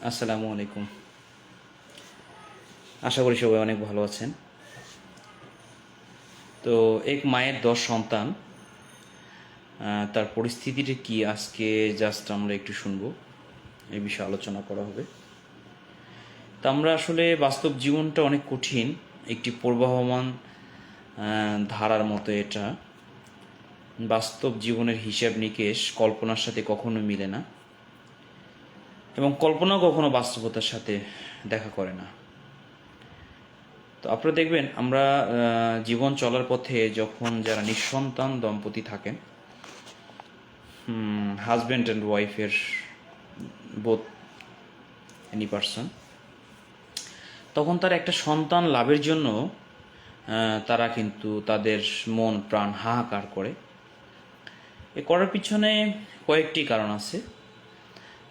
আসসালামু আলাইকুম। আশা করি সবাই অনেক ভালো আছেন। তো এক মায়ের 10 সন্তান, তার পরিস্থিতিটা কি আজকে জাস্ট আমরা একটু শুনবো, এই বিষয়ে আলোচনা করা হবে। তা আমরা আসলে বাস্তব জীবনটা অনেক কঠিন, একটি প্রবাহমান ধারার মতো এটা। বাস্তব জীবনের হিসাব নিকেশ কল্পনার সাথে কখনো মিলে না, এবং কল্পনাও কখনো বাস্তবতার সাথে দেখা করে না। তো আপনারা দেখবেন, আমরা জীবন চলার পথে যখন যারা নিঃসন্তান দম্পতি থাকেন, হাজব্যান্ড অ্যান্ড ওয়াইফের বোথ এনি পারসন, তখন তারা একটা সন্তান লাভের জন্য তারা কিন্তু তাদের মন প্রাণ হাহাকার করে। এ করার পিছনে কয়েকটি কারণ আছে।